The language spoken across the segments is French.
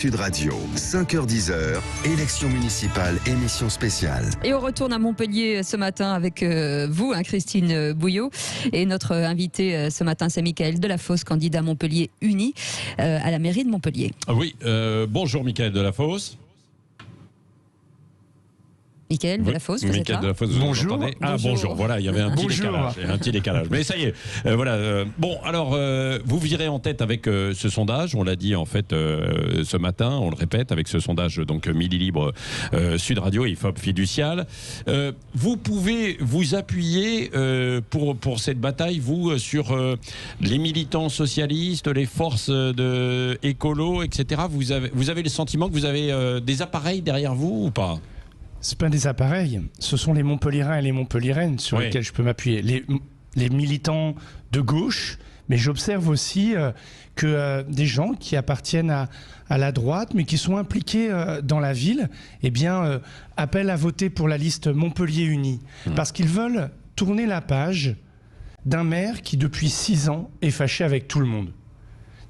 Sud Radio, 5h-10h, élection municipale, émission spéciale. Et on retourne à Montpellier ce matin avec vous, Christine Bouillot. Et notre invité ce matin, c'est Michaël Delafosse, candidat Montpellier Uni à la mairie de Montpellier. Oui, bonjour Michaël Delafosse. Michaël Delafosse, vous êtes là ? Delafosse, vous bonjour. entendez ? Ah bonjour, voilà, il y avait un petit décalage. Mais ça y est, voilà. Bon, alors, vous virez en tête avec ce sondage, on l'a dit en fait ce matin, on le répète, avec ce sondage donc Midi Libre, Sud Radio et IFOP Fiducial. Vous pouvez vous appuyer pour cette bataille, vous, sur les militants socialistes, les forces de écolo, etc. Vous avez le sentiment que vous avez des appareils derrière vous ou pas ? C'est pas des appareils, ce sont les Montpelliérains et les Montpelliéraines sur lesquels je peux m'appuyer. Les militants de gauche, mais j'observe aussi que des gens qui appartiennent à la droite, mais qui sont impliqués dans la ville, eh bien, appellent à voter pour la liste Montpellier Uni. Parce qu'ils veulent tourner la page d'un maire qui, depuis 6 ans, est fâché avec tout le monde.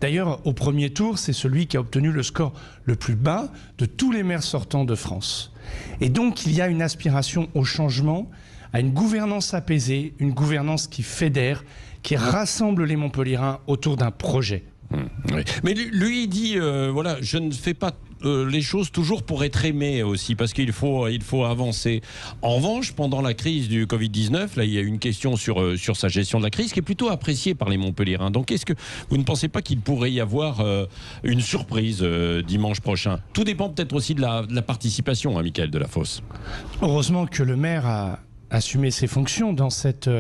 D'ailleurs, au premier tour, c'est celui qui a obtenu le score le plus bas de tous les maires sortants de France. Et donc, il y a une aspiration au changement, à une gouvernance apaisée, une gouvernance qui fédère, qui rassemble les Montpelliérains autour d'un projet. Oui. Mais lui, il dit, voilà, je ne fais pas les choses toujours pour être aimé aussi, parce qu'il faut avancer. En revanche, pendant la crise du Covid-19, là, il y a une question sur sa gestion de la crise qui est plutôt appréciée par les Montpelliérains. Donc, est-ce que vous ne pensez pas qu'il pourrait y avoir une surprise dimanche prochain ? Tout dépend peut-être aussi de la participation, hein, Michaël Delafosse. Heureusement que le maire a assumé ses fonctions dans cette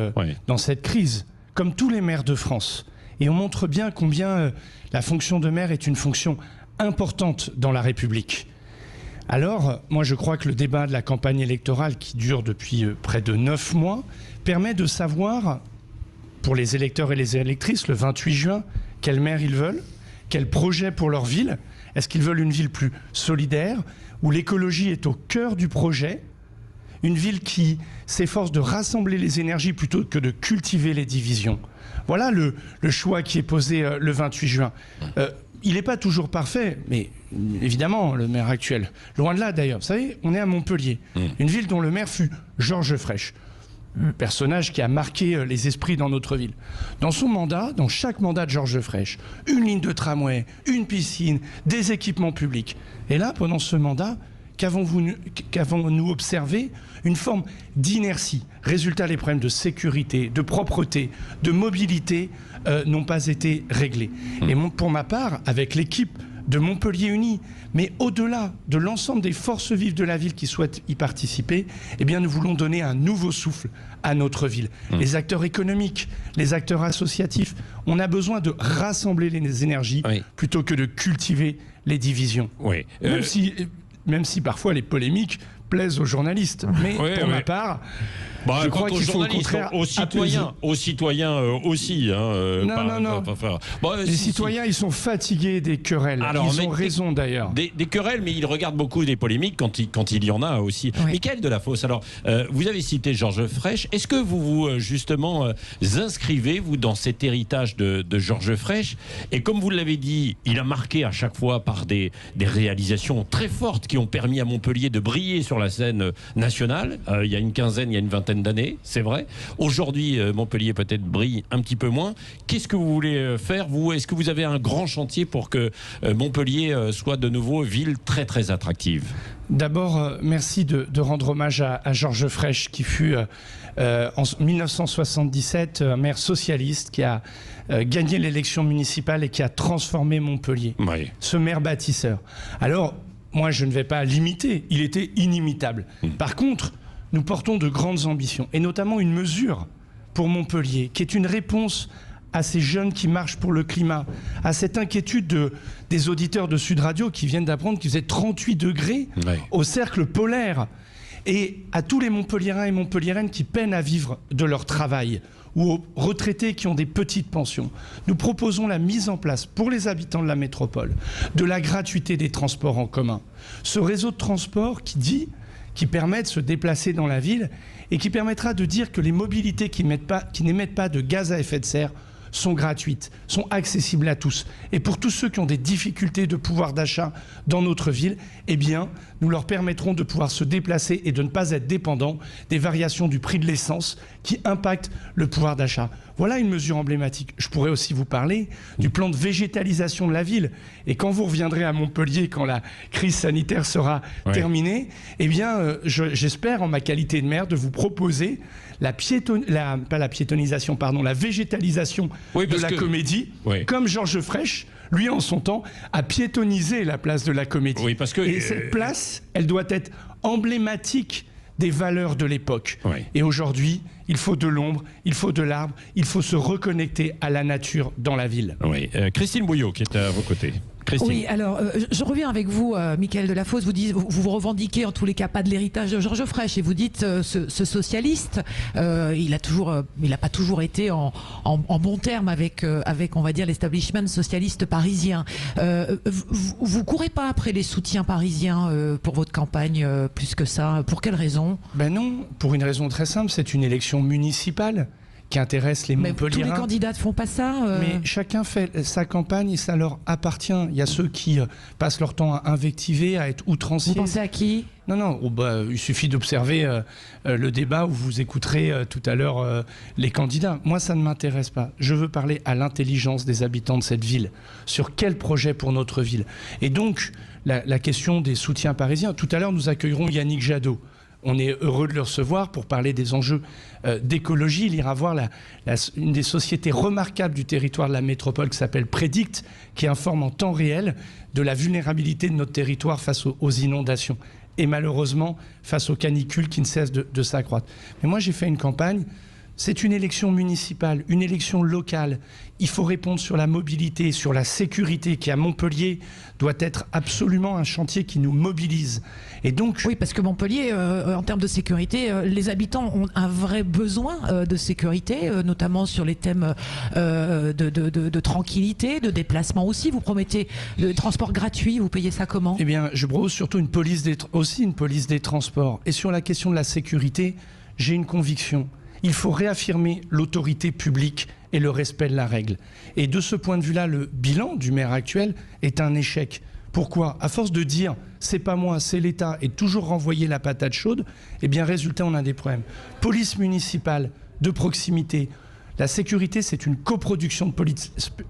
crise, comme tous les maires de France. Et on montre bien combien la fonction de maire est une fonction importante dans la République. Alors, moi je crois que le débat de la campagne électorale qui dure depuis près de 9 mois permet de savoir, pour les électeurs et les électrices, le 28 juin, quel maire ils veulent, quel projet pour leur ville. Est-ce qu'ils veulent une ville plus solidaire, où l'écologie est au cœur du projet ? Une ville qui s'efforce de rassembler les énergies plutôt que de cultiver les divisions. Voilà le choix qui est posé le 28 juin. Il n'est pas toujours parfait, mais évidemment, le maire actuel. Loin de là, d'ailleurs. Vous savez, on est à Montpellier, une ville dont le maire fut Georges Frêche. Personnage qui a marqué les esprits dans notre ville. Dans son mandat, dans chaque mandat de Georges Frêche, une ligne de tramway, une piscine, des équipements publics. Et là, pendant ce mandat, qu'avons-nous observé ? Une forme d'inertie. Résultat, les problèmes de sécurité, de propreté, de mobilité n'ont pas été réglés. Et pour ma part, avec l'équipe de Montpellier Uni, mais au-delà de l'ensemble des forces vives de la ville qui souhaitent y participer, eh bien, nous voulons donner un nouveau souffle à notre ville. Les acteurs économiques, les acteurs associatifs, on a besoin de rassembler les énergies plutôt que de cultiver les divisions. Oui. Même si parfois les polémiques plaisent aux journalistes. Mais pour ma part, je crois qu'il faut au contraire aux citoyens aussi. Hein, non. Les citoyens, ils sont fatigués des querelles. Ils ont raison d'ailleurs. Des querelles, mais ils regardent beaucoup des polémiques quand il y en a aussi. Oui. Michaël Delafosse, alors, vous avez cité Georges Frêche. Est-ce que vous justement inscrivez, vous, dans cet héritage de Georges Frêche ? Et comme vous l'avez dit, il a marqué à chaque fois par des réalisations très fortes qui ont permis à Montpellier de briller sur la scène nationale. Il y a une quinzaine, il y a une vingtaine d'années, c'est vrai. Aujourd'hui, Montpellier peut-être brille un petit peu moins. Qu'est-ce que vous voulez faire, vous ? Est-ce que vous avez un grand chantier pour que Montpellier soit de nouveau ville très très attractive ? D'abord, merci de rendre hommage à Georges Frêche, qui fut en 1977 un maire socialiste qui a gagné l'élection municipale et qui a transformé Montpellier. Oui. Ce maire bâtisseur. Alors, moi, je ne vais pas l'imiter. Il était inimitable. Par contre, nous portons de grandes ambitions, et notamment une mesure pour Montpellier, qui est une réponse à ces jeunes qui marchent pour le climat, à cette inquiétude des auditeurs de Sud Radio qui viennent d'apprendre qu'il faisait 38 degrés au cercle polaire, et à tous les Montpelliérains et Montpelliéraines qui peinent à vivre de leur travail, ou aux retraités qui ont des petites pensions. Nous proposons la mise en place, pour les habitants de la métropole, de la gratuité des transports en commun. Ce réseau de transport qui permet de se déplacer dans la ville et qui permettra de dire que les mobilités qui n'émettent pas de gaz à effet de serre sont gratuites, sont accessibles à tous. Et pour tous ceux qui ont des difficultés de pouvoir d'achat dans notre ville, eh bien, nous leur permettrons de pouvoir se déplacer et de ne pas être dépendants des variations du prix de l'essence qui impactent le pouvoir d'achat. Voilà une mesure emblématique. Je pourrais aussi vous parler du plan de végétalisation de la ville. Et quand vous reviendrez à Montpellier, quand la crise sanitaire sera terminée, eh bien, j'espère, en ma qualité de maire, de vous proposer la végétalisation de la Comédie, comme Georges Frêche, lui, en son temps, a piétonnisé la place de la Comédie. Oui, parce que, et cette place, elle doit être emblématique des valeurs de l'époque. Et aujourd'hui, il faut de l'ombre, il faut de l'arbre, il faut se reconnecter à la nature dans la ville. Christine Bouillot, qui est à vos côtés. Christine. Oui, alors je reviens avec vous, Mickaël Delafosse. Vous revendiquez en tous les cas pas de l'héritage de Georges Frêche et vous dites ce socialiste, il a pas toujours été en bon terme avec on va dire l'establishment socialiste parisien. Vous courez pas après les soutiens parisiens pour votre campagne plus que ça. Pour quelle raison? Ben non, pour une raison très simple, c'est une élection municipale qui intéresse les Montpelliérains. Tous les candidats ne font pas ça. Mais chacun fait sa campagne et ça leur appartient. Il y a ceux qui passent leur temps à invectiver, à être outranciers. Vous pensez à qui? Non, il suffit d'observer le débat où vous écouterez tout à l'heure les candidats. Moi, ça ne m'intéresse pas. Je veux parler à l'intelligence des habitants de cette ville. Sur quel projet pour notre ville? Et donc, la question des soutiens parisiens. Tout à l'heure, nous accueillerons Yannick Jadot. On est heureux de le recevoir pour parler des enjeux d'écologie. Il ira voir une des sociétés remarquables du territoire de la métropole qui s'appelle Prédict, qui informe en temps réel de la vulnérabilité de notre territoire face aux inondations. Et malheureusement, face aux canicules qui ne cessent de s'accroître. Mais moi, j'ai fait une campagne. C'est une élection municipale, une élection locale. Il faut répondre sur la mobilité, sur la sécurité qui, à Montpellier, doit être absolument un chantier qui nous mobilise. Et donc... Oui, parce que Montpellier, en termes de sécurité, les habitants ont un vrai besoin de sécurité, notamment sur les thèmes de tranquillité, de déplacement aussi. Vous promettez le transport gratuit, vous payez ça comment? Eh bien, je propose surtout une police des transports. Et sur la question de la sécurité, j'ai une conviction. Il faut réaffirmer l'autorité publique et le respect de la règle. Et de ce point de vue-là, le bilan du maire actuel est un échec. Pourquoi? À force de dire « c'est pas moi, c'est l'État » et toujours renvoyer la patate chaude, eh bien, résultat, on a des problèmes. Police municipale, de proximité. La sécurité, c'est une coproduction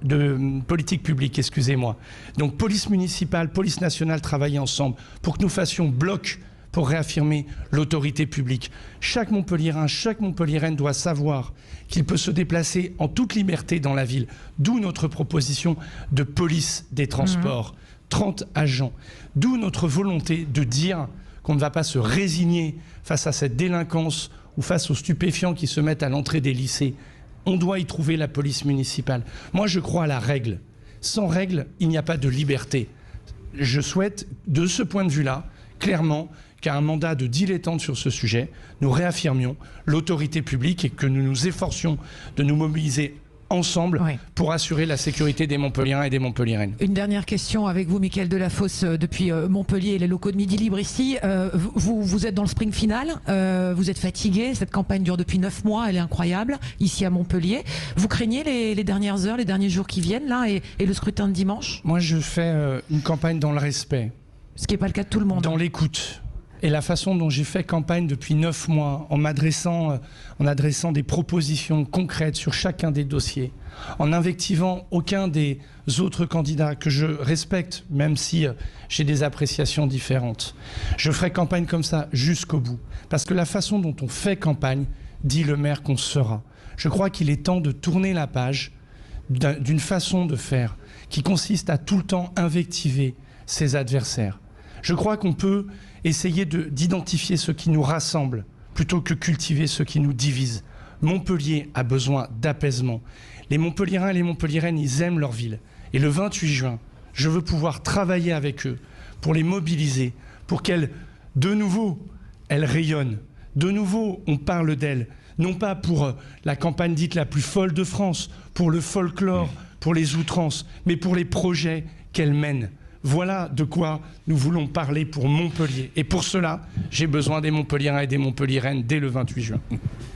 de politique publique, excusez-moi. Donc, police municipale, police nationale, travailler ensemble pour que nous fassions bloc pour réaffirmer l'autorité publique. Chaque Montpelliérain, chaque Montpelliéraine doit savoir qu'il peut se déplacer en toute liberté dans la ville. D'où notre proposition de police des transports, 30 agents. D'où notre volonté de dire qu'on ne va pas se résigner face à cette délinquance ou face aux stupéfiants qui se mettent à l'entrée des lycées. On doit y trouver la police municipale. Moi, je crois à la règle. Sans règle, il n'y a pas de liberté. Je souhaite, de ce point de vue-là, clairement, qu'à un mandat de dilettante sur ce sujet, nous réaffirmions l'autorité publique et que nous nous efforcions de nous mobiliser ensemble pour assurer la sécurité des Montpelliérains et des Montpelliéraines. Une dernière question avec vous, Mickaël Delafosse, depuis Montpellier et les locaux de Midi Libre ici. Vous êtes dans le sprint final, vous êtes fatigué, cette campagne dure depuis 9 mois, elle est incroyable, ici à Montpellier. Vous craignez les dernières heures, les derniers jours qui viennent là et le scrutin de dimanche? Moi, je fais une campagne dans le respect. Ce qui n'est pas le cas de tout le monde. Dans l'écoute. Et la façon dont j'ai fait campagne depuis 9 mois, en adressant des propositions concrètes sur chacun des dossiers, en invectivant aucun des autres candidats que je respecte, même si j'ai des appréciations différentes. Je ferai campagne comme ça jusqu'au bout. Parce que la façon dont on fait campagne dit le maire qu'on sera. Je crois qu'il est temps de tourner la page d'une façon de faire qui consiste à tout le temps invectiver ses adversaires. Je crois qu'on peut essayer d'identifier ce qui nous rassemble plutôt que cultiver ce qui nous divise. Montpellier a besoin d'apaisement. Les Montpelliérains et les Montpelliéraines, ils aiment leur ville. Et le 28 juin, je veux pouvoir travailler avec eux pour les mobiliser, pour qu'elles, de nouveau, elles rayonnent. De nouveau, on parle d'elles. Non pas pour la campagne dite la plus folle de France, pour le folklore, pour les outrances, mais pour les projets qu'elles mènent. voilà de quoi nous voulons parler pour Montpellier. Et pour cela, j'ai besoin des Montpelliérains et des Montpelliéraines dès le 28 juin.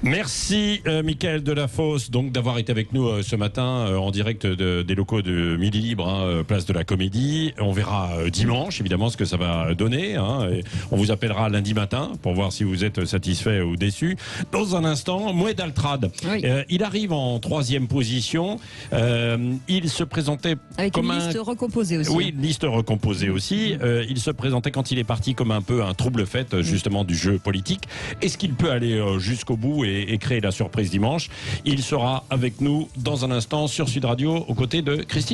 Merci Mickaël Delafosse donc d'avoir été avec nous ce matin en direct des locaux de Midi Libre, place de la Comédie. On verra dimanche évidemment ce que ça va donner. Et on vous appellera lundi matin pour voir si vous êtes satisfait ou déçu. Dans un instant, Moued Altrad. Oui. Il arrive en 3e position. Il se présentait avec comme une liste recomposée aussi. Oui, une liste recomposée aussi. Il se présentait quand il est parti comme un peu un trouble-fête justement du jeu politique. Est-ce qu'il peut aller jusqu'au bout et créer la surprise dimanche? Il sera avec nous dans un instant sur Sud Radio aux côtés de Christine.